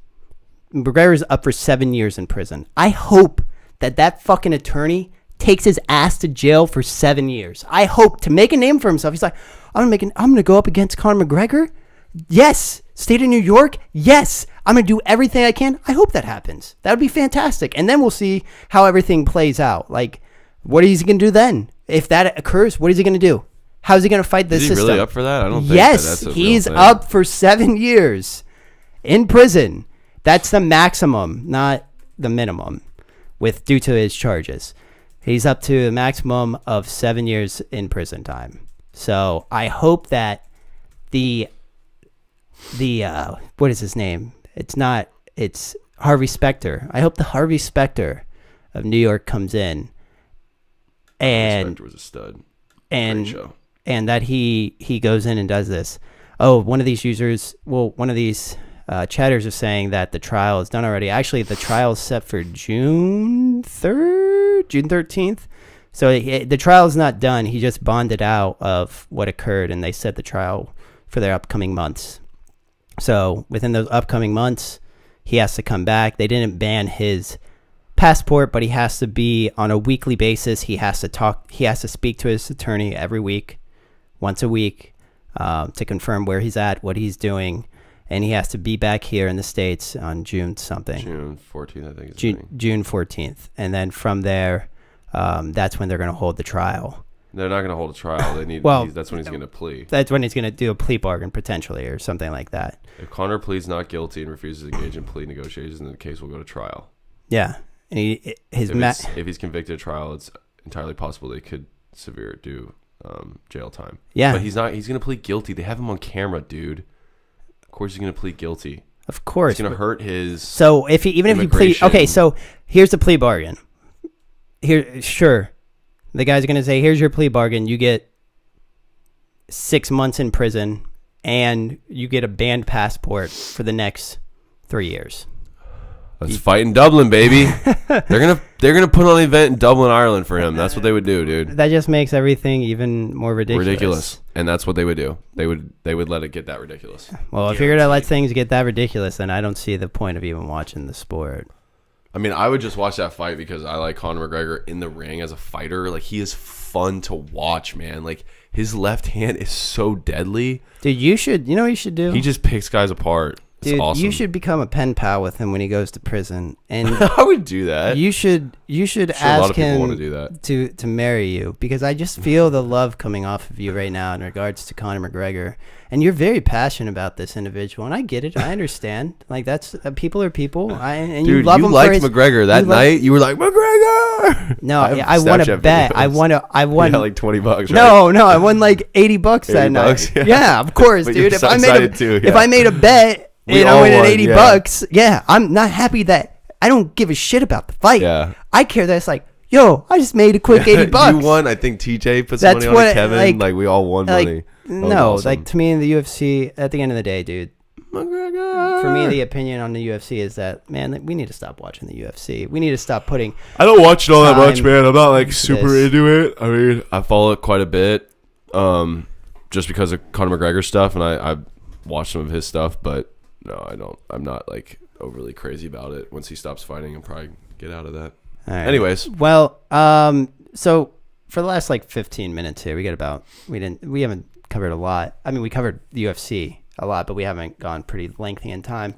McGregor's up for 7 years in prison. I hope that fucking attorney takes his ass to jail for 7 years. I hope to make a name for himself. He's like, I'm gonna go up against Conor McGregor. Yes. State of New York. Yes. I'm gonna do everything I can. I hope that happens. That would be fantastic. And then we'll see how everything plays out. Like, what is he gonna do then? If that occurs, what is he gonna do? How's he gonna fight this system?
Is he really up for that? I don't think
yes, he's up for 7 years in prison. That's the maximum, not the minimum, due to his charges. He's up to a maximum of 7 years in prison time. So I hope that the what is his name? It's Harvey Specter. I hope the Harvey Specter of New York comes in and
Specter was a stud.
And
great show.
And that he goes in and does this. Oh, one of these chatters are saying that the trial is done already. Actually, the trial is set for June 13th. So the trial is not done. He just bonded out of what occurred, and they set the trial for their upcoming months. So within those upcoming months, he has to come back. They didn't ban his passport, but he has to be on a weekly basis. He has to speak to his attorney every week, once a week, to confirm where he's at, what he's doing. And he has to be back here in the States on June something.
June 14th, I think.
June 14th. And then from there, that's when they're going to hold the trial.
They're not going to hold a trial. They need. That's when he's going to plea.
That's when he's going to do a plea bargain, potentially, or something like that.
If Conor pleads not guilty and refuses to engage in plea negotiations, then the case will go to trial.
Yeah. And if
he's convicted of trial, entirely possible they could do jail time.
Yeah.
But he's not. He's going to plead guilty. They have him on camera, dude. Of course he's going to plead guilty.
Of course.
It's going to hurt his
So if he plead... Okay, so here's the plea bargain. Sure. The guy's going to say, here's your plea bargain. You get 6 months in prison and you get a banned passport for the next 3 years.
Let's fight in Dublin, baby. They're gonna put on an event in Dublin, Ireland for him. That's what they would do, dude.
That just makes everything even more ridiculous.
And that's what they would do. They would let it get that ridiculous.
Well, if you're gonna let things get that ridiculous, then I don't see the point of even watching the sport.
I mean, I would just watch that fight because I like Conor McGregor in the ring as a fighter. Like, he is fun to watch, man. Like, his left hand is so deadly.
Dude, you know what you should do?
He just picks guys apart.
Dude,
awesome.
You should become a pen pal with him when he goes to prison, and
I would do that.
You should ask him
want to do that.
to marry you, because I just feel the love coming off of you right now in regards to Conor McGregor, and you're very passionate about this individual, and I get it, I understand. Like, that's people are people, and
dude,
you love him.
You liked McGregor that night. You were like, McGregor.
No, I won a bet. I won
yeah, like $20. Right?
No, I won like $80 that night. Yeah, of course, dude. If I made a bet. And I win at $80. Yeah, I'm not happy that I don't give a shit about the fight.
Yeah,
I care that it's like, yo, I just made a quick $80.
You won. I think TJ put some money on it. Kevin, like we all won money.
No, awesome. Like, to me in the UFC, at the end of the day, dude, McGregor. For me, the opinion on the UFC is that, man, we need to stop watching the UFC. We need to stop putting.
I don't watch it all that much, man. I'm not like super into it. I mean, I follow it quite a bit, just because of Conor McGregor stuff, and I watched some of his stuff, but. No, I don't. I'm not like overly crazy about it. Once he stops fighting, I'll probably get out of that.
All right.
Anyways,
well, so for the last like 15 minutes here, we haven't covered a lot. I mean, we covered the UFC a lot, but we haven't gone pretty lengthy in time.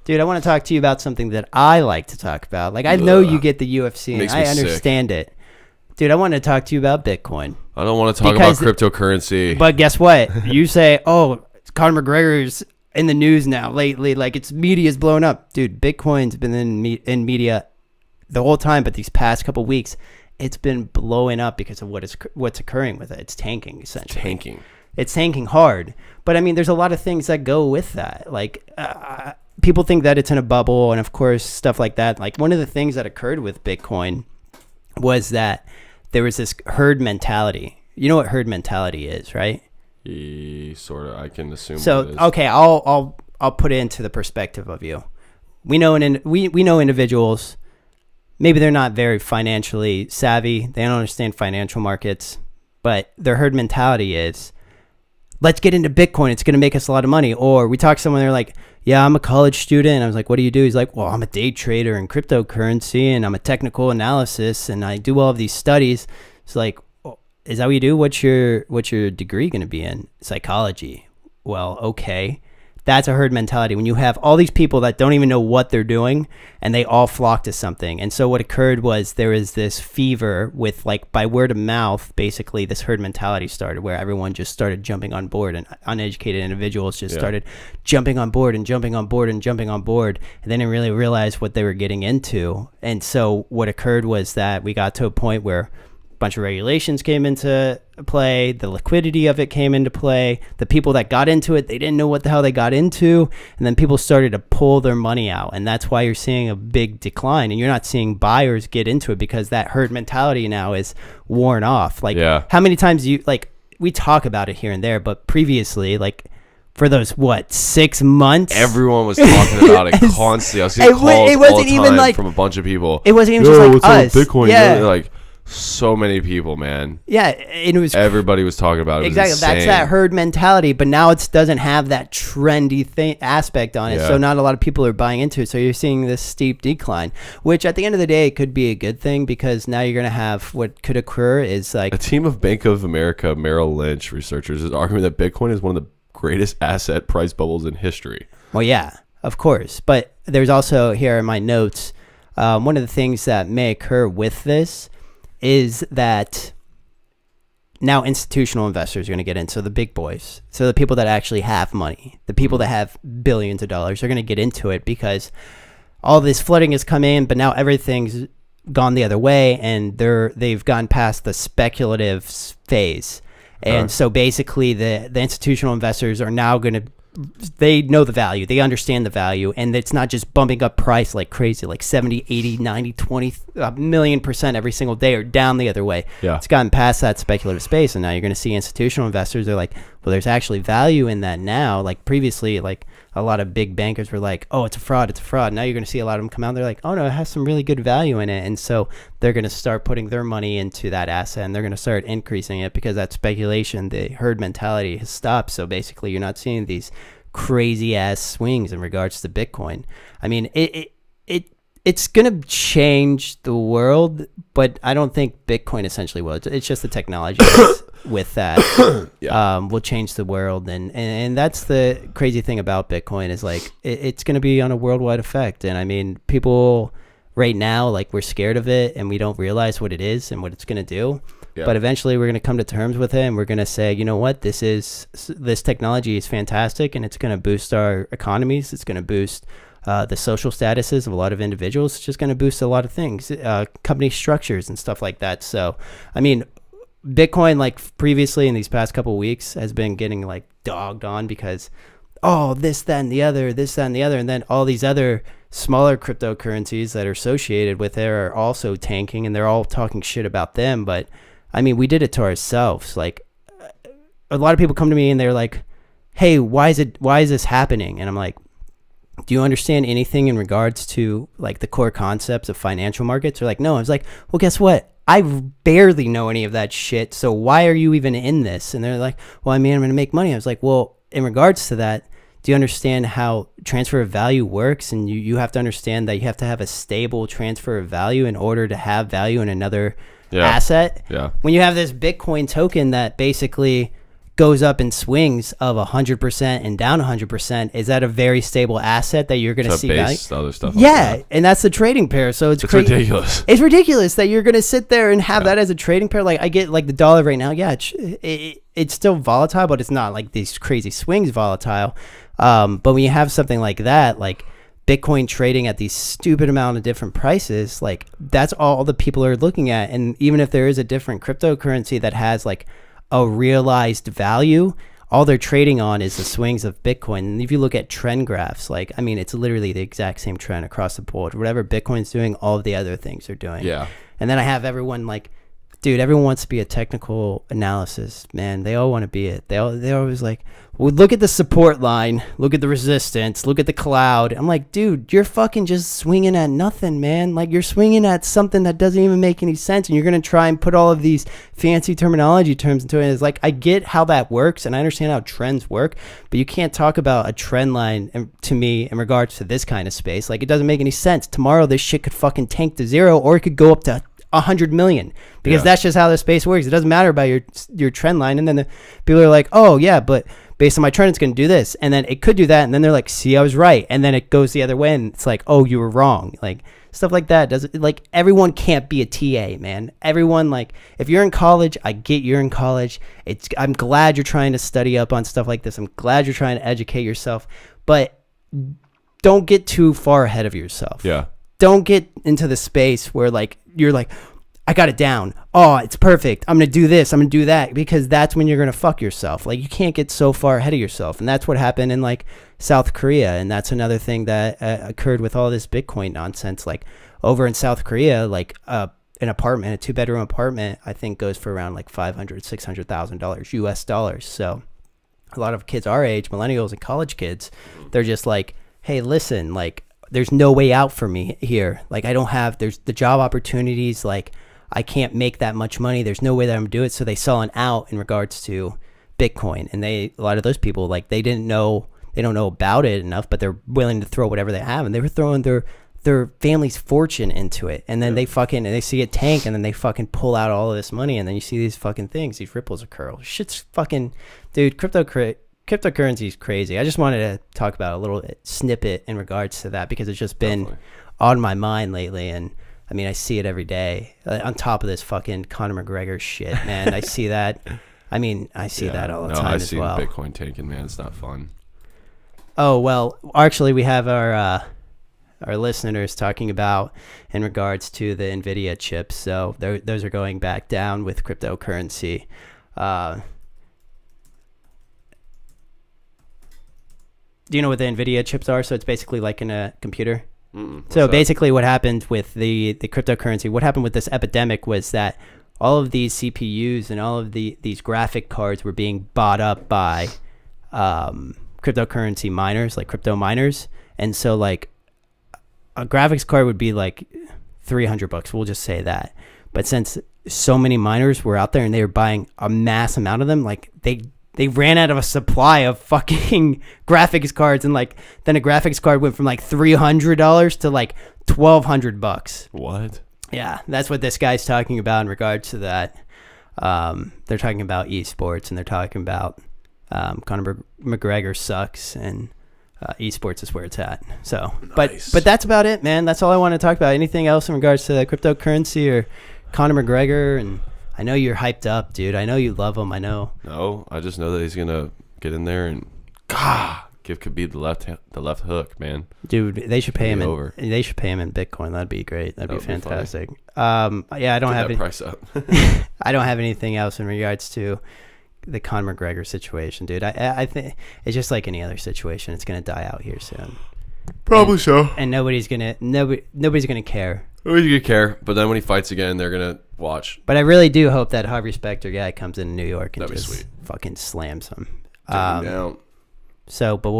Dude, I want to talk to you about something that I like to talk about. Like, I know you get the UFC, and I understand it. Dude, I want to talk to you about Bitcoin.
I don't want to talk about cryptocurrency.
But guess what? You say, oh, Conor McGregor's in the news now lately, like its media's blown up. Dude, Bitcoin's been in media the whole time, but these past couple weeks, it's been blowing up because of what's occurring with it. It's tanking, essentially. It's tanking hard. But I mean, there's a lot of things that go with that. Like, people think that it's in a bubble, and of course, stuff like that. Like, one of the things that occurred with Bitcoin was that there was this herd mentality. You know what herd mentality is, right?
Sort of. I can assume.
So
what it is.
Okay, I'll put it into the perspective of you. We know we know individuals. Maybe they're not very financially savvy. They don't understand financial markets, but their herd mentality is, let's get into Bitcoin. It's going to make us a lot of money. Or we talk to someone, they're like, yeah, I'm a college student. And I was like, what do you do? He's like, well, I'm a day trader in cryptocurrency, and I'm a technical analysis, and I do all of these studies. It's like, is that what you do? What's your degree going to be in? Psychology. Well, okay. That's a herd mentality. When you have all these people that don't even know what they're doing, and they all flock to something. And so what occurred was there was this fever with, like, by word of mouth, basically this herd mentality started, where everyone just started jumping on board, and uneducated individuals just started jumping on board and jumping on board and jumping on board, and they didn't really realize what they were getting into. And so what occurred was that we got to a point where bunch of regulations came into play, the liquidity of it came into play, the people that got into it, they didn't know what the hell they got into, and then people started to pull their money out, and that's why you're seeing a big decline, and you're not seeing buyers get into it, because that herd mentality now is worn off. Like, how many times we talk about it here and there, but previously, like, for those 6 months,
everyone was talking about it constantly. I was getting calls it wasn't all the time even like, from a bunch of people.
It wasn't even just like us.
Bitcoin? Yeah, like, so many people, man.
Yeah, it was.
Everybody was talking about it.
Exactly, that's that herd mentality. But now it doesn't have that trendy aspect on it, so not a lot of people are buying into it. So you're seeing this steep decline, which at the end of the day could be a good thing, because now you're going to have what could occur is like
a team of Bank of America Merrill Lynch researchers is arguing that Bitcoin is one of the greatest asset price bubbles in history.
Well, yeah, of course, but there's also here in my notes one of the things that may occur with this is that now institutional investors are going to get in. So the big boys, so the people that actually have money, the people that have billions of dollars are going to get into it, because all this flooding has come in, but now everything's gone the other way, and they've gone past the speculative phase. And so basically the institutional investors are now going to, they know the value, they understand the value, and it's not just bumping up price like crazy, like 70, 80, 90, 20, a million % every single day, or down the other way.
Yeah.
It's gotten past that speculative space, and now you're going to see institutional investors, they're like, well, there's actually value in that now. Like previously, like a lot of big bankers were like, oh, it's a fraud. Now you're going to see a lot of them come out, they're like, oh no, it has some really good value in it. And so they're going to start putting their money into that asset, and they're going to start increasing it, because that speculation, the herd mentality, has stopped. So basically you're not seeing these crazy ass swings in regards to Bitcoin. I mean, it's going to change the world, but I don't think Bitcoin essentially will. It's just the technology with that will change the world. And that's the crazy thing about Bitcoin, is like it's going to be on a worldwide effect. And I mean, people right now, like, we're scared of it and we don't realize what it is and what it's going to do. Yeah. But eventually we're going to come to terms with it, and we're going to say, you know what, this technology is fantastic, and it's going to boost our economies. It's going to boost the social statuses of a lot of individuals. It's just going to boost a lot of things, company structures and stuff like that. So, I mean, Bitcoin, like previously in these past couple of weeks, has been getting like dogged on because, oh, this, that, and the other, and then all these other smaller cryptocurrencies that are associated with it are also tanking, and they're all talking shit about them. But I mean, we did it to ourselves. Like, a lot of people come to me and they're like, hey, why is this happening? And I'm like, do you understand anything in regards to like the core concepts of financial markets? They're like, no. I was like, well, guess what? I barely know any of that shit. So why are you even in this? And they're like, well, I mean, I'm going to make money. I was like, well, in regards to that, do you understand how transfer of value works? And you have to understand that you have to have a stable transfer of value in order to have value in another asset. Yeah. When you have this Bitcoin token that basically goes up in swings of 100% and down 100%, is that a very stable asset that you're going to see value?
Other stuff
and that's the trading pair. So it's
ridiculous.
It's ridiculous that you're going to sit there and have that as a trading pair. Like, I get like the dollar right now. Yeah, it's still volatile, but it's not like these crazy swings volatile. But when you have something like that, like Bitcoin trading at these stupid amount of different prices, like that's all the people are looking at. And even if there is a different cryptocurrency that has like a realized value, all they're trading on is the swings of Bitcoin. And if you look at trend graphs, like, I mean, it's literally the exact same trend across the board. Whatever Bitcoin's doing, all of the other things are doing.
Yeah.
And then I have everyone like, dude, everyone wants to be a technical analysis, man. They all want to be it. They're always like, well, look at the support line, look at the resistance, look at the cloud. I'm like, dude, you're fucking just swinging at nothing, man. Like, you're swinging at something that doesn't even make any sense, and you're going to try and put all of these fancy terminology terms into it. It's like, I get how that works, and I understand how trends work, but you can't talk about a trend line to me in regards to this kind of space. Like, it doesn't make any sense. Tomorrow, this shit could fucking tank to zero, or it could go up to 100 million, because that's just how the space works. It doesn't matter about your trend line. And then the people are like, oh yeah, but based on my trend, it's going to do this, and then it could do that, and then they're like, see, I was right, and then it goes the other way, and it's like, oh, you were wrong. Like, stuff like that doesn't, like, everyone can't be a TA, man. Everyone, like, if you're in college, I get you're in college. I'm glad you're trying to study up on stuff like this. I'm glad you're trying to educate yourself, but don't get too far ahead of yourself.
Yeah.
Don't get into the space where like you're like, I got it down. Oh, it's perfect. I'm going to do this. I'm going to do that, because that's when you're going to fuck yourself. Like, you can't get so far ahead of yourself. And that's what happened in like South Korea. And that's another thing that occurred with all this Bitcoin nonsense. Like, over in South Korea, like an apartment, a 2-bedroom apartment, I think goes for around like $500,000-$600,000 US dollars. So a lot of kids our age, millennials and college kids, they're just like, hey, listen, like, there's no way out for me here. Like, there's the job opportunities. Like, I can't make that much money. There's no way that I'm gonna do it. So they saw an out in regards to Bitcoin. And a lot of those people, like, they don't know about it enough, but they're willing to throw whatever they have. And they were throwing their family's fortune into it. And then they see it tank, and then they fucking pull out all of this money. And then you see these fucking things, these ripples occur. Shit's fucking, dude, cryptocurrency is crazy. I just wanted to talk about a little snippet in regards to that, because it's just been on my mind lately. And I mean, I see it every day on top of this fucking Conor McGregor shit, man. I see that. I mean, I see that all the time as well.
I see Bitcoin tanking, man. It's not fun.
Oh, well, actually, we have our our listeners talking about in regards to the NVIDIA chips. So those are going back down with cryptocurrency. Do you know what the NVIDIA chips are? So it's basically like in a computer. So basically what happened with the cryptocurrency, what happened with this epidemic was that all of these CPUs and all of these graphic cards were being bought up by cryptocurrency miners, like crypto miners. And so like a graphics card would be like $300. We'll just say that. But since so many miners were out there and they were buying a mass amount of them, like they ran out of a supply of fucking graphics cards, and like then a graphics card went from like $300 to like $1,200.
What?
Yeah, that's what this guy's talking about in regards to that. They're talking about esports, and they're talking about Conor McGregor sucks, and esports is where it's at. So, nice. but that's about it, man. That's all I want to talk about. Anything else in regards to cryptocurrency or Conor McGregor? And I know you're hyped up, dude. I know you love him. I know.
No, I just know that he's gonna get in there and give Khabib the left hook, man.
Dude, they should pay him they should pay him in Bitcoin. That'd be great. That'd be fantastic. Yeah, I don't have any
price up.
I don't have anything else in regards to the Conor McGregor situation, dude. I think it's just like any other situation. It's gonna die out here soon.
Probably so.
And nobody's gonna care.
Nobody's gonna care. But then when he fights again, they're gonna watch.
But I really do hope that Harvey Specter guy comes into New York and
that'd
just
be sweet.
Fucking slams him.
Take him down.
So, but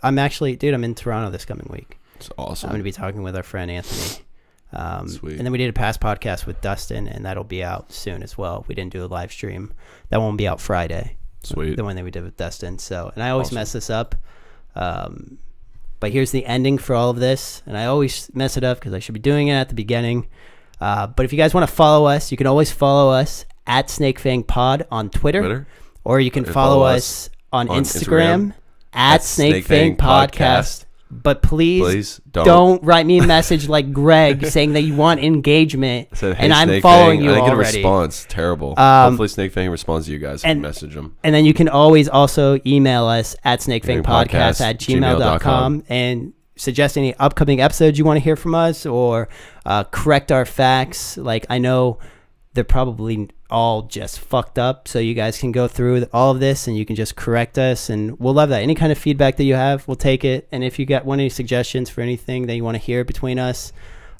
I'm in Toronto this coming week.
It's awesome.
I'm going to be talking with our friend Anthony.
Sweet.
And then we did a past podcast with Dustin, and that'll be out soon as well. We didn't do a live stream. That won't be out Friday.
Sweet.
The one that we did with Dustin. So, and I always mess this up. But here's the ending for all of this. And I always mess it up because I should be doing it at the beginning. But if you guys want to follow us, you can always follow us at SnakeFang Pod on Twitter. Or you can follow us on Instagram. At SnakeFang Podcast. But please don't write me a message like Greg saying that you want engagement,
said, hey,
and I'm
Snake
following
Fang.
you
I didn't
already.
Get a response. Terrible. Hopefully SnakeFang responds to you guys and message them.
And then you can always also email us at snakefangpodcast@gmail.com and suggest any upcoming episodes you want to hear from us, or correct our facts. Like, I know they're probably all just fucked up, so you guys can go through all of this and you can just correct us, and we'll love that. Any kind of feedback that you have, we'll take it. And if you got any suggestions for anything that you want to hear between us,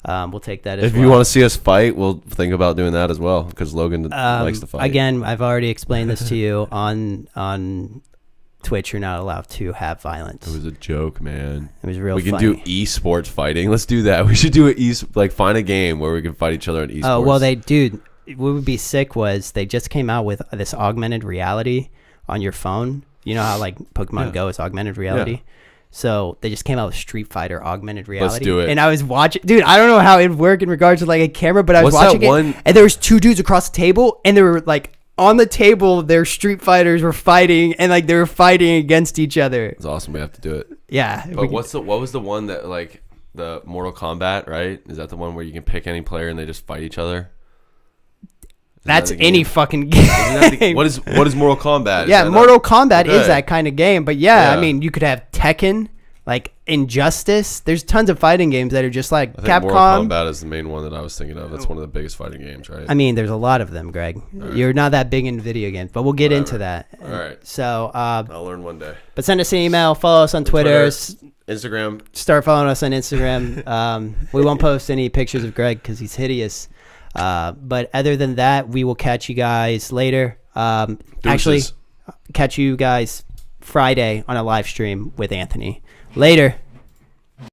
we'll take that as well.
If you want to see us fight, we'll think about doing that as well, because Logan likes to fight.
Again, I've already explained this to you on Twitch. You're not allowed to have violence.
It was a joke, man.
It was real.
We can do esports fighting. Let's do that. We should do find a game where we can fight each other in esports.
Oh well, what would be sick was they just came out with this augmented reality on your phone. You know how like Pokemon Go is augmented reality? Yeah. So they just came out with Street Fighter augmented reality.
Let's do it.
And I was watching, dude, I don't know how it'd work in regards to like a camera, but I was watching it, and there was two dudes across the table, and they were like on the table, their Street Fighters were fighting, and like they were fighting against each other.
It's awesome. We have to do it.
Yeah.
But what was the one that like the Mortal Kombat, right? Is that the one where you can pick any player and they just fight each other?
That's any fucking game.
What is Mortal Kombat?
Yeah, Mortal Kombat is that kind of game. But yeah, I mean, you could have Tekken, like Injustice. There's tons of fighting games that are just like Capcom.
Mortal Kombat is the main one that I was thinking of. That's one of the biggest fighting games, right?
I mean, there's a lot of them, Greg. Right. You're not that big in video games, but we'll get into that.
All right.
So
I'll learn one day.
But send us an email. Follow us on Twitter.
Instagram.
Start following us on Instagram. We won't post any pictures of Greg because he's hideous. But other than that, we will catch you guys later. Actually, catch you guys Friday on a live stream with Anthony. Later.